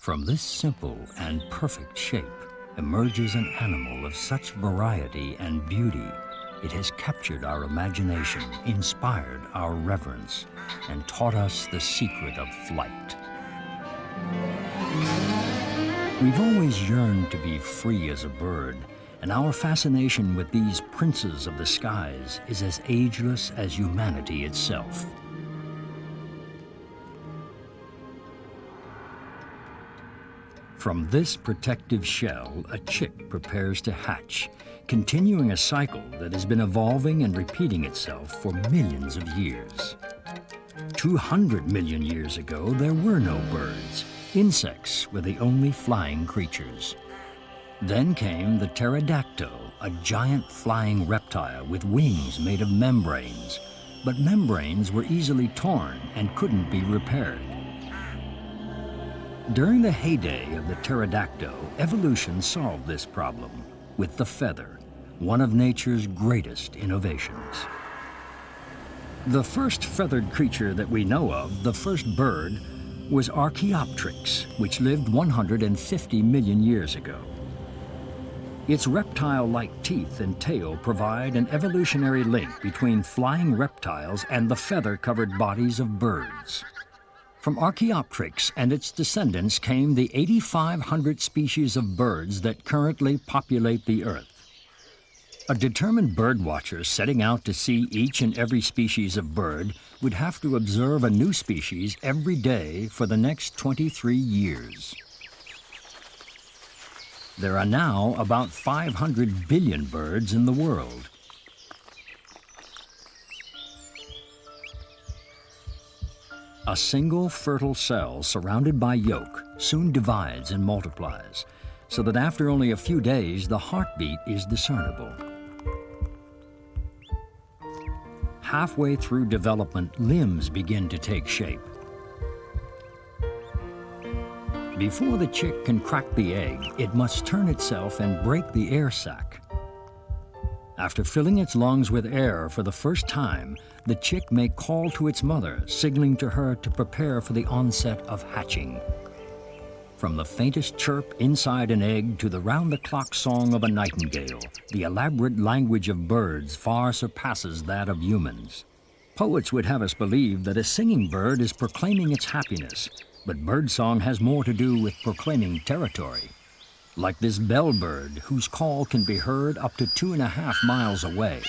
From this simple and perfect shape emerges an animal of such variety and beauty. It has captured our imagination, inspired our reverence, and taught us the secret of flight. We've always yearned to be free as a bird, and our fascination with these princes of the skies is as ageless as humanity itself. From this protective shell, a chick prepares to hatch, continuing a cycle that has been evolving and repeating itself for millions of years. 200 million years ago, there were no birds. Insects were the only flying creatures. Then came the pterodactyl, a giant flying reptile with wings made of membranes. But membranes were easily torn and couldn't be repaired. During the heyday of the pterodactyl, evolution solved this problem with the feather, one of nature's greatest innovations. The first feathered creature that we know of, the first bird, was Archaeopteryx, which lived 150 million years ago. Its reptile-like teeth and tail provide an evolutionary link between flying reptiles and the feather-covered bodies of birds. From Archaeopteryx and its descendants came the 8,500 species of birds that currently populate the Earth. A determined birdwatcher setting out to see each and every species of bird would have to observe a new species every day for the next 23 years. There are now about 500 billion birds in the world. A single fertile cell surrounded by yolk soon divides and multiplies, so that after only a few days, the heartbeat is discernible. Halfway through development, limbs begin to take shape. Before the chick can crack the egg, it must turn itself and break the air sac. After filling its lungs with air for the first time, the chick may call to its mother, signaling to her to prepare for the onset of hatching. From the faintest chirp inside an egg to the round-the-clock song of a nightingale, the elaborate language of birds far surpasses that of humans. Poets would have us believe that a singing bird is proclaiming its happiness, but birdsong has more to do with proclaiming territory. Like this bellbird, whose call can be heard up to 2.5 miles away.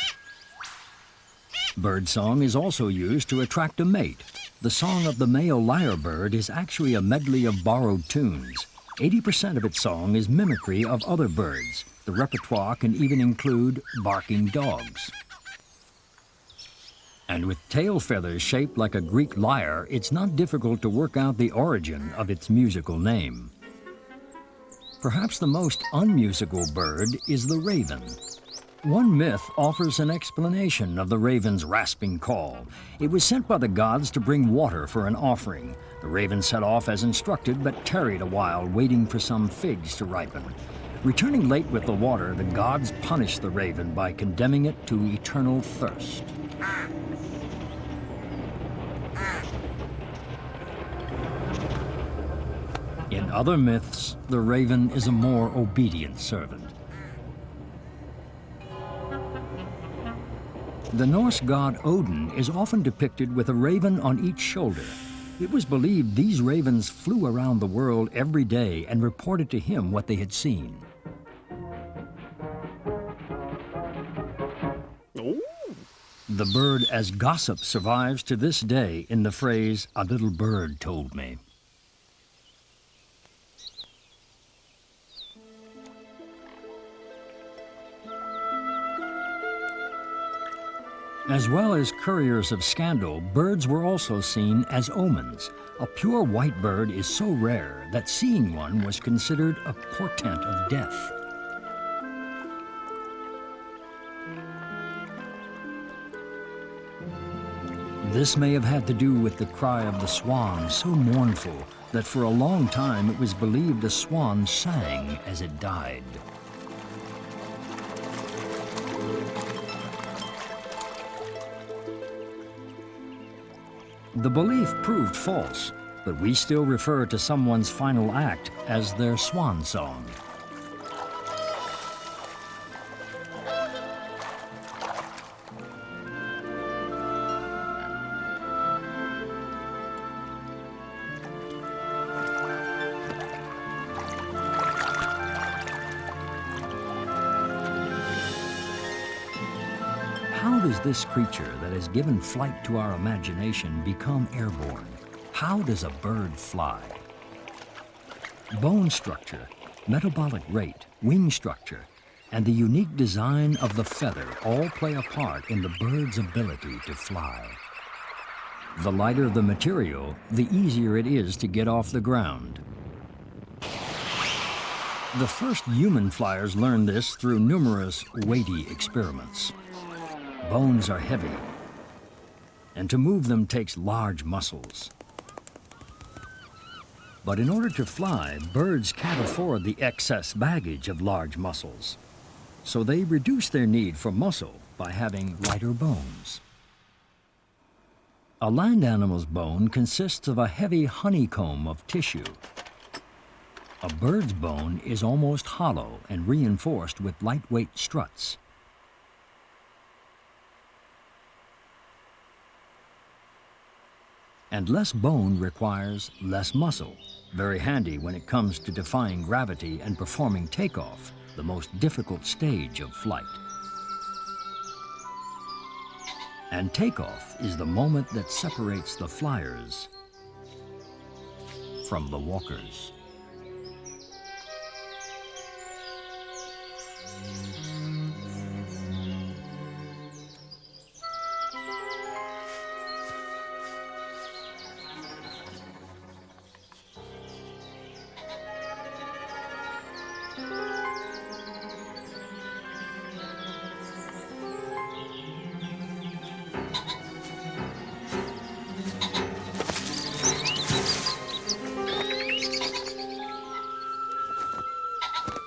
Birdsong is also used to attract a mate. The song of the male lyrebird is actually a medley of borrowed tunes. 80% of its song is mimicry of other birds. The repertoire can even include barking dogs. And with tail feathers shaped like a Greek lyre, it's not difficult to work out the origin of its musical name. Perhaps the most unmusical bird is the raven. One myth offers an explanation of the raven's rasping call. It was sent by the gods to bring water for an offering. The raven set off as instructed, but tarried a while, waiting for some figs to ripen. Returning late with the water, the gods punished the raven by condemning it to eternal thirst. In other myths, the raven is a more obedient servant. The Norse god Odin is often depicted with a raven on each shoulder. It was believed these ravens flew around the world every day and reported to him what they had seen. The bird as gossip survives to this day in the phrase, "A little bird told me." As well as couriers of scandal, birds were also seen as omens. A pure white bird is so rare that seeing one was considered a portent of death. This may have had to do with the cry of the swan, so mournful that for a long time it was believed a swan sang as it died. The belief proved false. but we still refer to someone's final act as their swan song. How does this creature that has given flight to our imagination become airborne? How does a bird fly? Bone structure, metabolic rate, wing structure, and the unique design of the feather all play a part in the bird's ability to fly. The lighter the material, the easier it is to get off the ground. The first human flyers learned this through numerous weighty experiments. Bones are heavy, and to move them takes large muscles. But in order to fly, birds can't afford the excess baggage of large muscles. So they reduce their need for muscle by having lighter bones. A land animal's bone consists of a heavy honeycomb of tissue. A bird's bone is almost hollow and reinforced with lightweight struts. And less bone requires less muscle, very handy when it comes to defying gravity and performing takeoff, the most difficult stage of flight. And takeoff is the moment that separates the flyers from the walkers.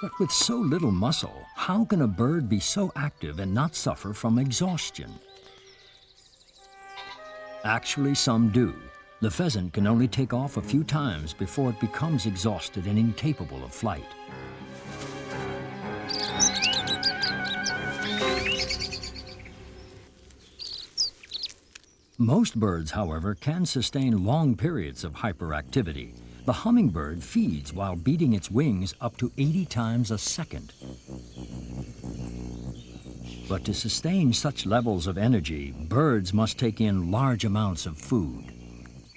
But with so little muscle, how can a bird be so active and not suffer from exhaustion? Actually, some do. The pheasant can only take off a few times before it becomes exhausted and incapable of flight. Most birds, however, can sustain long periods of hyperactivity. The hummingbird feeds while beating its wings up to 80 times a second. But to sustain such levels of energy, birds must take in large amounts of food.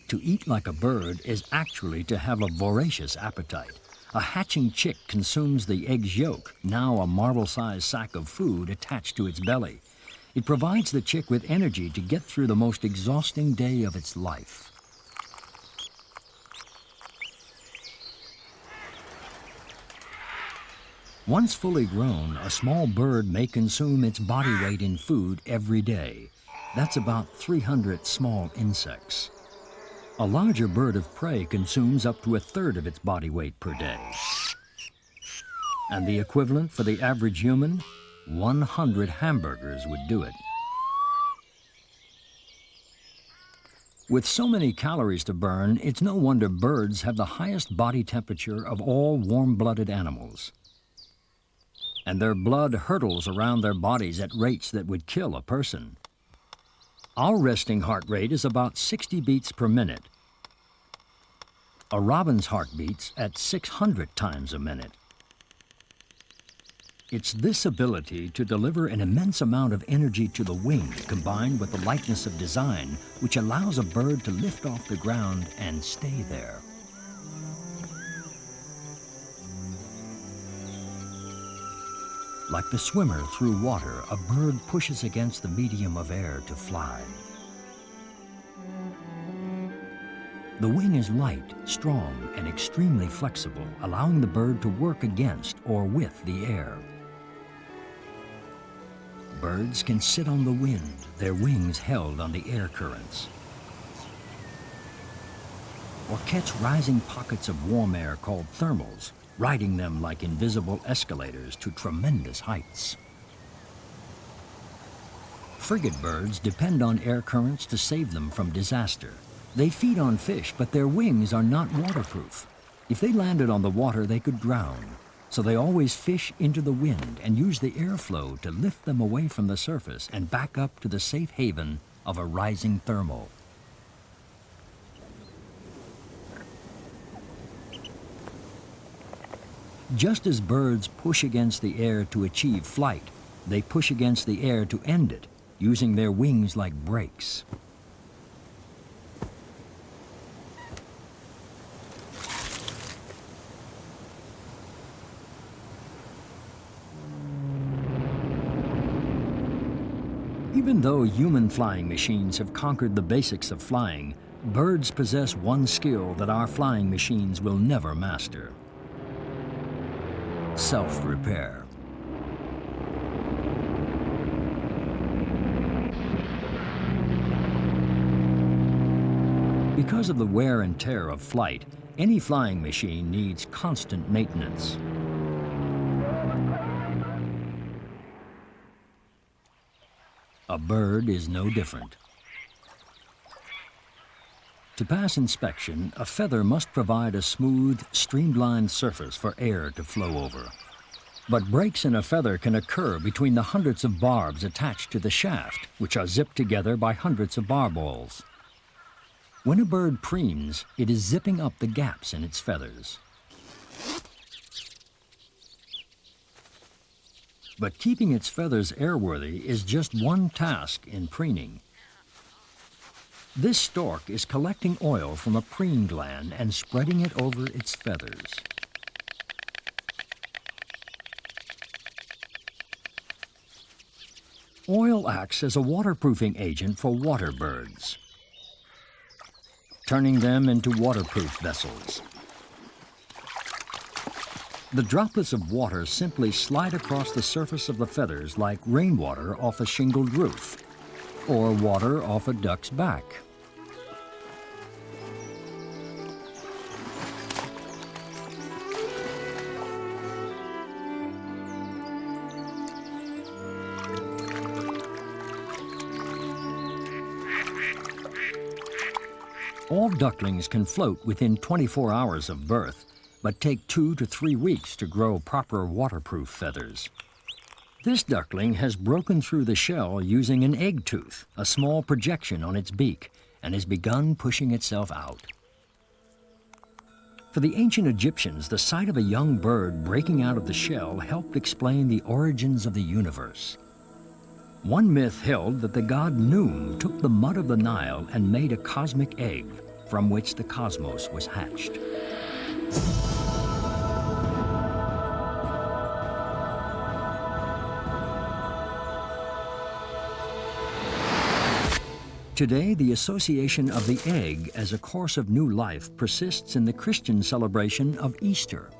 To eat like a bird is actually to have a voracious appetite. A hatching chick consumes the egg's yolk, now a marble-sized sack of food attached to its belly. It provides the chick with energy to get through the most exhausting day of its life. Once fully grown, a small bird may consume its body weight in food every day. That's about 300 small insects. A larger bird of prey consumes up to a third of its body weight per day. And the equivalent for the average human? 100 hamburgers would do it. With so many calories to burn, it's no wonder birds have the highest body temperature of all warm-blooded animals. And their blood hurtles around their bodies at rates that would kill a person. Our resting heart rate is about 60 beats per minute. A robin's heart beats at 600 times a minute. It's this ability to deliver an immense amount of energy to the wing, combined with the lightness of design, which allows a bird to lift off the ground and stay there. Like the swimmer through water, a bird pushes against the medium of air to fly. The wing is light, strong, and extremely flexible, allowing the bird to work against or with the air. Birds can sit on the wind, their wings held on the air currents, or catch rising pockets of warm air called thermals, riding them like invisible escalators to tremendous heights. Frigate birds depend on air currents to save them from disaster. They feed on fish, but their wings are not waterproof. If they landed on the water, they could drown. So they always fish into the wind and use the airflow to lift them away from the surface and back up to the safe haven of a rising thermal. Just as birds push against the air to achieve flight, they push against the air to end it, using their wings like brakes. Even though human flying machines have conquered the basics of flying, birds possess one skill that our flying machines will never master: self-repair. Because of the wear and tear of flight, any flying machine needs constant maintenance. A bird is no different. To pass inspection, a feather must provide a smooth, streamlined surface for air to flow over. But breaks in a feather can occur between the hundreds of barbs attached to the shaft, which are zipped together by hundreds of barb balls. When a bird preens, it is zipping up the gaps in its feathers. But keeping its feathers airworthy is just one task in preening. This stork is collecting oil from a preen gland and spreading it over its feathers. Oil acts as a waterproofing agent for water birds, turning them into waterproof vessels. The droplets of water simply slide across the surface of the feathers like rainwater off a shingled roof, or water off a duck's back. All ducklings can float within 24 hours of birth, but take 2 to 3 weeks to grow proper waterproof feathers. This duckling has broken through the shell using an egg tooth, a small projection on its beak, and has begun pushing itself out. For the ancient Egyptians, the sight of a young bird breaking out of the shell helped explain the origins of the universe. One myth held that the god Noom took the mud of the Nile and made a cosmic egg from which the cosmos was hatched. Today, the association of the egg as a course of new life persists in the Christian celebration of Easter.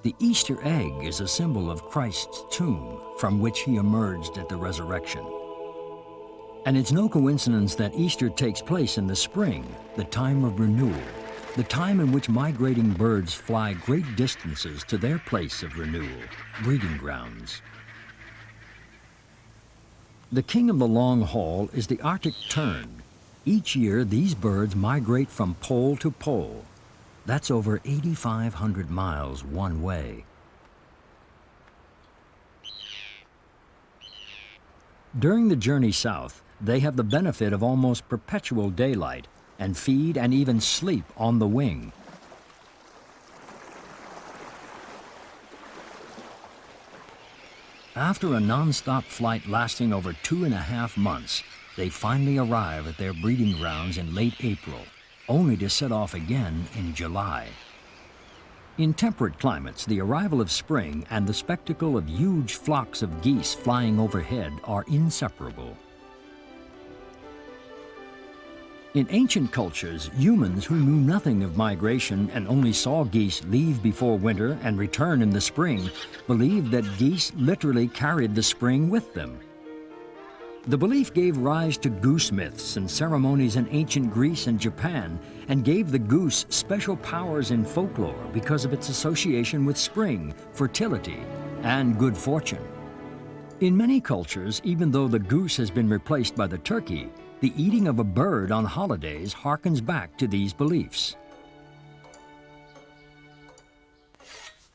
The Easter egg is a symbol of Christ's tomb from which he emerged at the resurrection. And it's no coincidence that Easter takes place in the spring, the time of renewal, the time in which migrating birds fly great distances to their place of renewal, breeding grounds. The king of the long haul is the Arctic tern. Each year, these birds migrate from pole to pole. That's over 8,500 miles one way. During the journey south, they have the benefit of almost perpetual daylight and feed and even sleep on the wing. After a non-stop flight lasting over 2.5 months, they finally arrive at their breeding grounds in late April, only to set off again in July. In temperate climates, the arrival of spring and the spectacle of huge flocks of geese flying overhead are inseparable. In ancient cultures, humans who knew nothing of migration and only saw geese leave before winter and return in the spring believed that geese literally carried the spring with them. The belief gave rise to goose myths and ceremonies in ancient Greece and Japan, and gave the goose special powers in folklore because of its association with spring, fertility, and good fortune. In many cultures, even though the goose has been replaced by the turkey, The eating of a bird on holidays harkens back to these beliefs.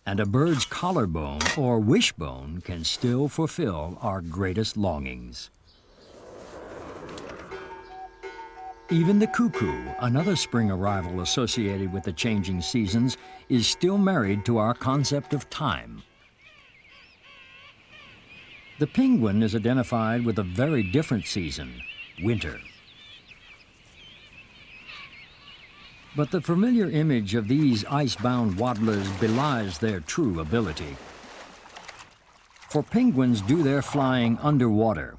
And a bird's collarbone or wishbone can still fulfill our greatest longings. Even the cuckoo, another spring arrival associated with the changing seasons, is still married to our concept of time. The penguin is identified with a very different season, winter. But the familiar image of these ice-bound waddlers belies their true ability. For penguins do their flying underwater,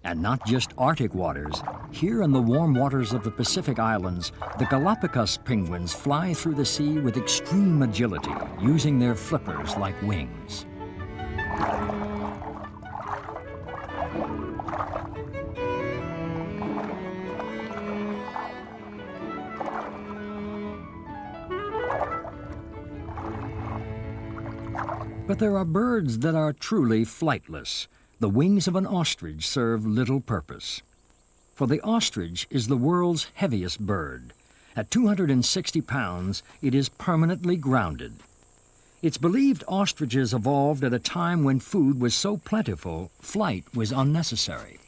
and not just Arctic waters. Here in the warm waters of the Pacific Islands, the Galapagos penguins fly through the sea with extreme agility, using their flippers like wings. But there are birds that are truly flightless. The wings of an ostrich serve little purpose. For the ostrich is the world's heaviest bird. At 260 pounds, it is permanently grounded. It's believed ostriches evolved at a time when food was so plentiful, flight was unnecessary.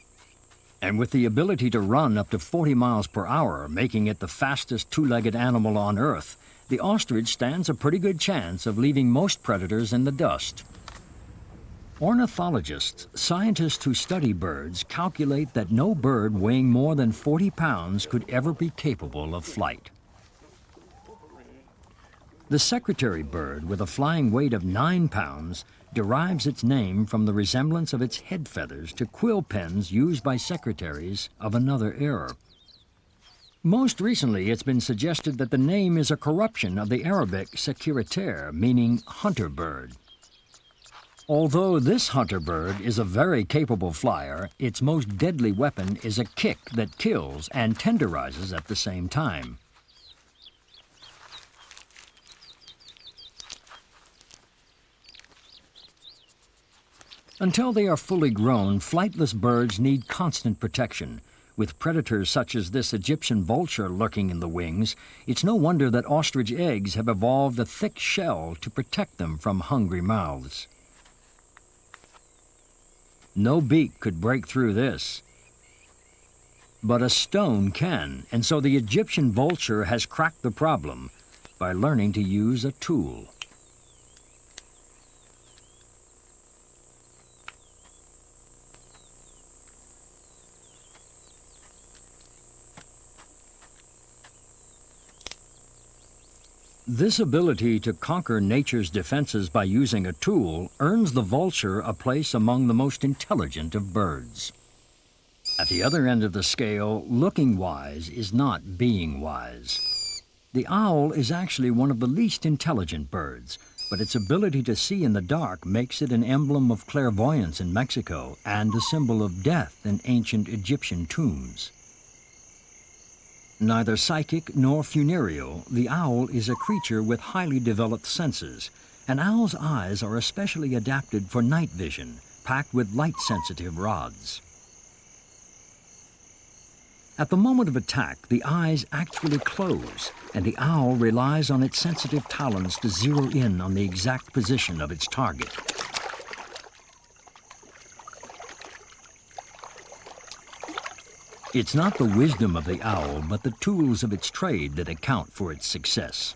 And with the ability to run up to 40 miles per hour, making it the fastest two-legged animal on Earth, the ostrich stands a pretty good chance of leaving most predators in the dust. Ornithologists, scientists who study birds, calculate that no bird weighing more than 40 pounds could ever be capable of flight. The secretary bird, with a flying weight of 9 pounds, derives its name from the resemblance of its head feathers to quill pens used by secretaries of another era. Most recently, it's been suggested that the name is a corruption of the Arabic securitaire, meaning hunter bird. Although this hunter bird is a very capable flyer, its most deadly weapon is a kick that kills and tenderizes at the same time. Until they are fully grown, flightless birds need constant protection. With predators such as this Egyptian vulture lurking in the wings, it's no wonder that ostrich eggs have evolved a thick shell to protect them from hungry mouths. No beak could break through this. But a stone can, and so the Egyptian vulture has cracked the problem by learning to use a tool. This ability to conquer nature's defenses by using a tool earns the vulture a place among the most intelligent of birds. At the other end of the scale, looking wise is not being wise. The owl is actually one of the least intelligent birds, but its ability to see in the dark makes it an emblem of clairvoyance in Mexico and a symbol of death in ancient Egyptian tombs. Neither psychic nor funereal, the owl is a creature with highly developed senses. An owl's eyes are especially adapted for night vision, packed with light-sensitive rods. At the moment of attack, the eyes actually close, and the owl relies on its sensitive talons to zero in on the exact position of its target. It's not the wisdom of the owl, but the tools of its trade that account for its success.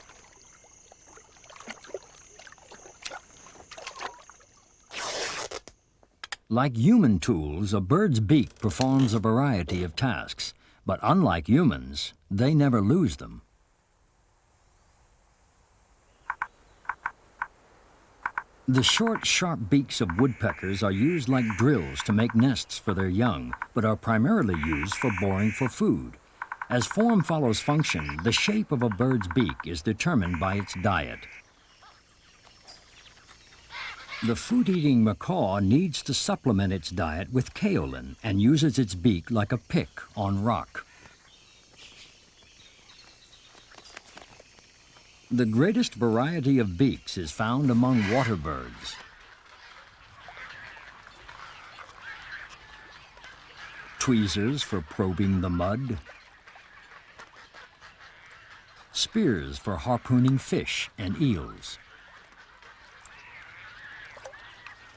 Like human tools, a bird's beak performs a variety of tasks, but unlike humans, they never lose them. The short, sharp beaks of woodpeckers are used like drills to make nests for their young, but are primarily used for boring for food. As form follows function, the shape of a bird's beak is determined by its diet. The fruit-eating macaw needs to supplement its diet with kaolin and uses its beak like a pick on rock. The greatest variety of beaks is found among water birds. tweezers for probing the mud, spears for harpooning fish and eels.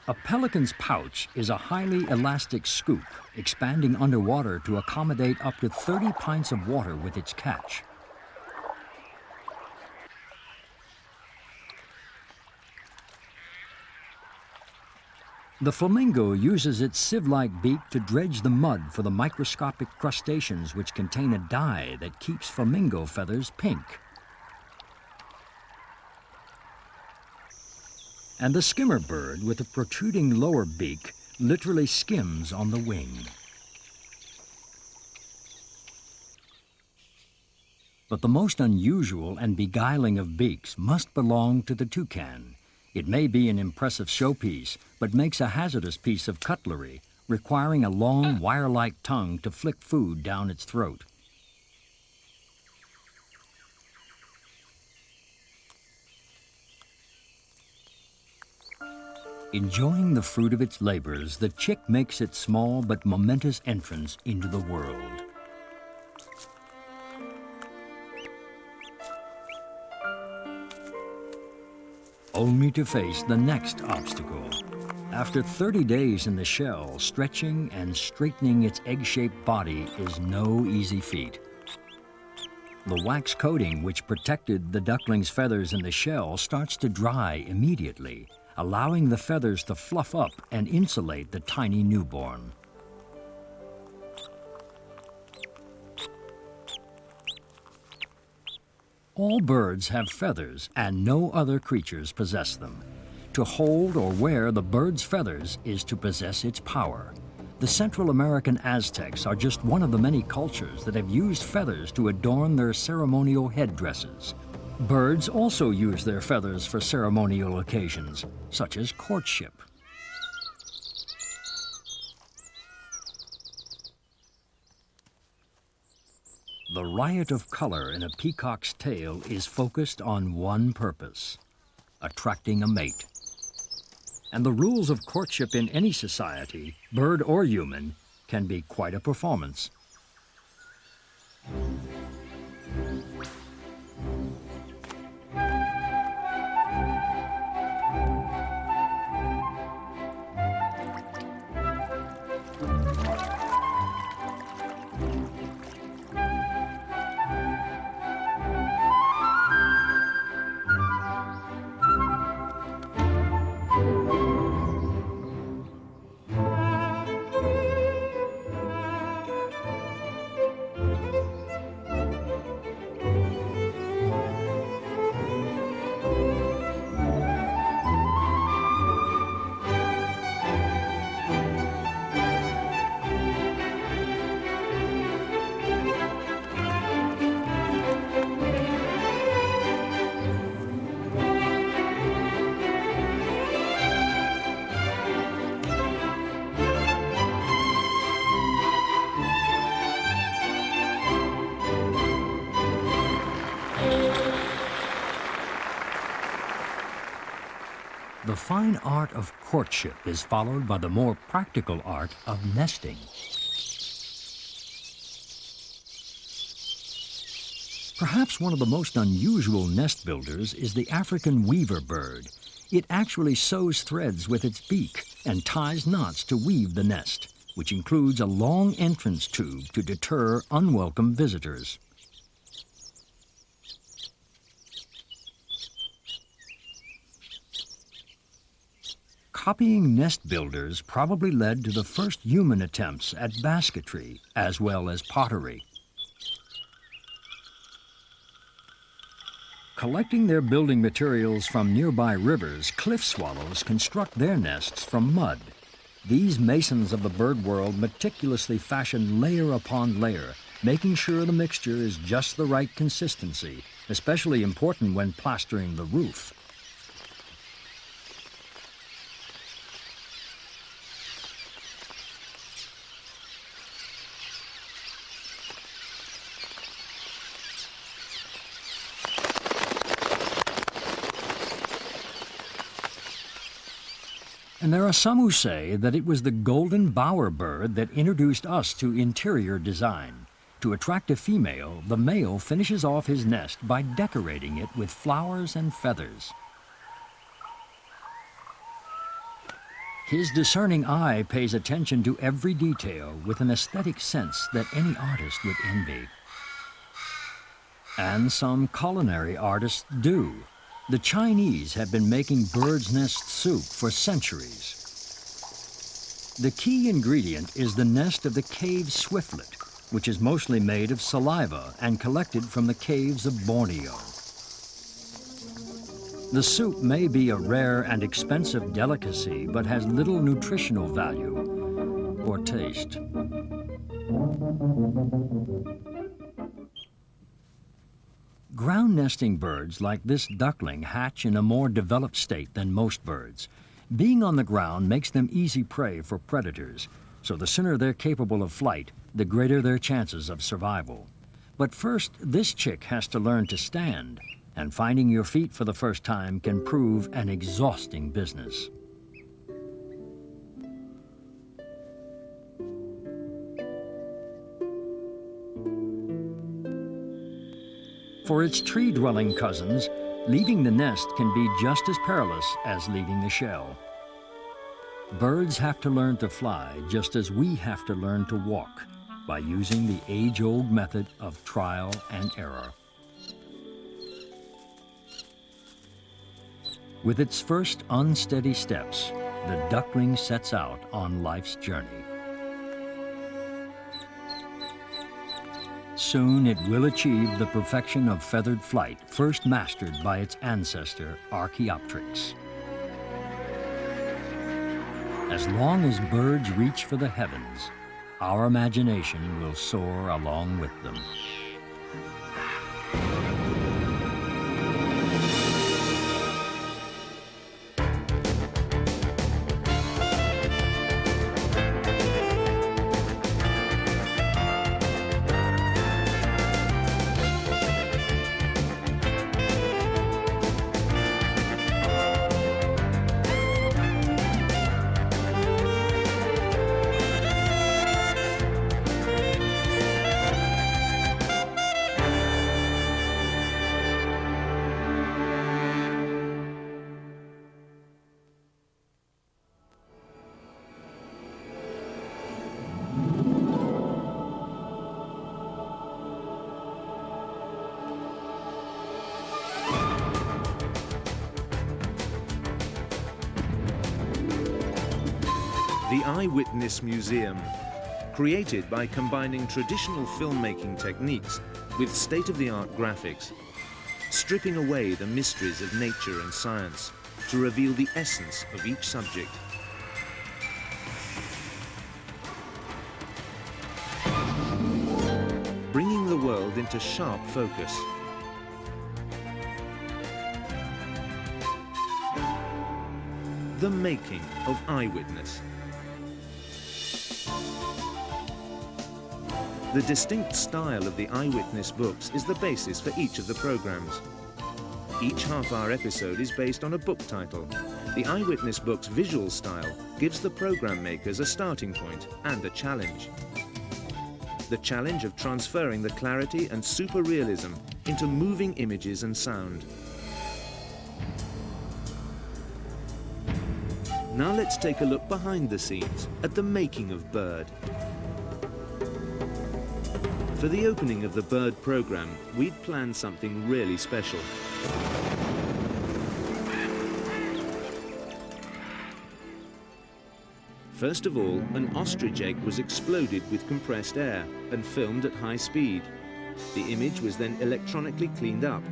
A pelican's pouch is a highly elastic scoop, expanding underwater to accommodate up to 30 pints of water with its catch. The flamingo uses its sieve-like beak to dredge the mud for the microscopic crustaceans which contain a dye that keeps flamingo feathers pink. And the skimmer bird, with a protruding lower beak, literally skims on the wing. But the most unusual and beguiling of beaks must belong to the toucan. It may be an impressive showpiece, but makes a hazardous piece of cutlery, requiring a long, wire-like tongue to flick food down its throat. Enjoying the fruit of its labors, the chick makes its small but momentous entrance into the world. Only to face the next obstacle. After 30 days in the shell, stretching and straightening its egg-shaped body is no easy feat. The wax coating which protected the duckling's feathers in the shell starts to dry immediately, allowing the feathers to fluff up and insulate the tiny newborn. All birds have feathers, and no other creatures possess them. To hold or wear the bird's feathers is to possess its power. The Central American Aztecs are just one of the many cultures that have used feathers to adorn their ceremonial headdresses. Birds also use their feathers for ceremonial occasions, such as courtship. The riot of color in a peacock's tail is focused on one purpose: attracting a mate. And the rules of courtship in any society, bird or human, can be quite a performance. The fine art of courtship is followed by the more practical art of nesting. Perhaps one of the most unusual nest builders is the African weaver bird. It actually sews threads with its beak and ties knots to weave the nest, which includes a long entrance tube to deter unwelcome visitors. Copying nest builders probably led to the first human attempts at basketry, as well as pottery. Collecting their building materials from nearby rivers, cliff swallows construct their nests from mud. These masons of the bird world meticulously fashion layer upon layer, making sure the mixture is just the right consistency, especially important when plastering the roof. And there are some who say that it was the golden bowerbird that introduced us to interior design. To attract a female, the male finishes off his nest by decorating it with flowers and feathers. His discerning eye pays attention to every detail with an aesthetic sense that any artist would envy. And some culinary artists do. The Chinese have been making bird's nest soup for centuries. The key ingredient is the nest of the cave swiftlet, which is mostly made of saliva and collected from the caves of Borneo. The soup may be a rare and expensive delicacy, but has little nutritional value or taste. Ground nesting birds like this duckling hatch in a more developed state than most birds. Being on the ground makes them easy prey for predators, so the sooner they're capable of flight, the greater their chances of survival. But first, this chick has to learn to stand, and finding your feet for the first time can prove an exhausting business. For its tree-dwelling cousins, leaving the nest can be just as perilous as leaving the shell. Birds have to learn to fly just as we have to learn to walk by using the age-old method of trial and error. With its first unsteady steps, the duckling sets out on life's journey. Soon it will achieve the perfection of feathered flight, first mastered by its ancestor, Archaeopteryx. As long as birds reach for the heavens, our imagination will soar along with them. The Eyewitness Museum, created by combining traditional filmmaking techniques with state-of-the-art graphics, stripping away the mysteries of nature and science to reveal the essence of each subject. Bringing the world into sharp focus. The making of Eyewitness. The distinct style of the Eyewitness books is the basis for each of the programs. Each half-hour episode is based on a book title. The Eyewitness book's visual style gives the program makers a starting point and a challenge. The challenge of transferring the clarity and super-realism into moving images and sound. Now let's take a look behind the scenes at the making of Bird. For the opening of the Bird program, we'd planned something really special. First of all, an ostrich egg was exploded with compressed air and filmed at high speed. The image was then electronically cleaned up.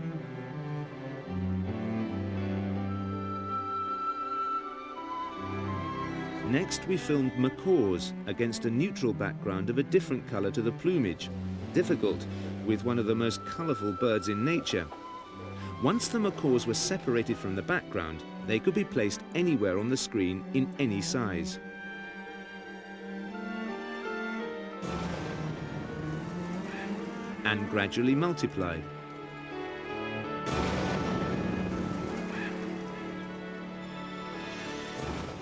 Next, we filmed macaws against a neutral background of a different color to the plumage. Difficult, with one of the most colorful birds in nature. Once the macaws were separated from the background, they could be placed anywhere on the screen in any size. And gradually multiplied.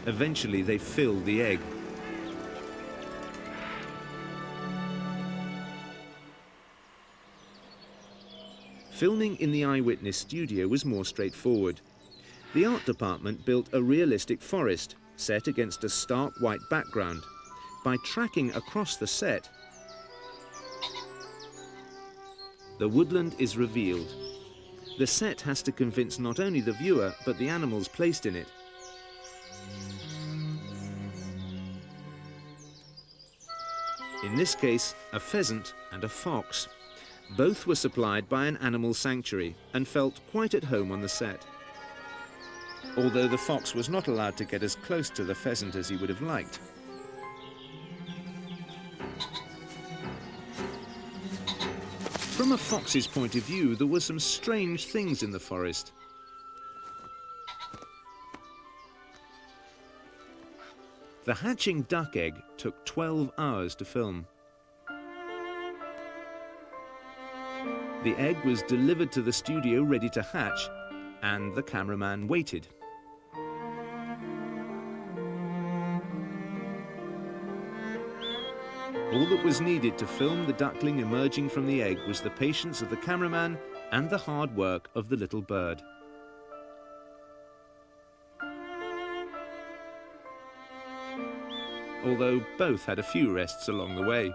Eventually, they fill the egg. Filming in the Eyewitness studio was more straightforward. The art department built a realistic forest set against a stark white background. By tracking across the set, the woodland is revealed. The set has to convince not only the viewer, but the animals placed in it. In this case, a pheasant and a fox. Both were supplied by an animal sanctuary and felt quite at home on the set. Although the fox was not allowed to get as close to the pheasant as he would have liked. From a fox's point of view, there were some strange things in the forest. The hatching duck egg took 12 hours to film. The egg was delivered to the studio ready to hatch, and the cameraman waited. All that was needed to film the duckling emerging from the egg was the patience of the cameraman and the hard work of the little bird. Although both had a few rests along the way.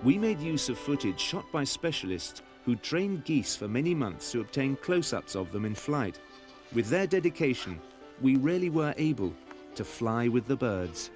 We made use of footage shot by specialists who trained geese for many months to obtain close-ups of them in flight. With their dedication, we really were able to fly with the birds.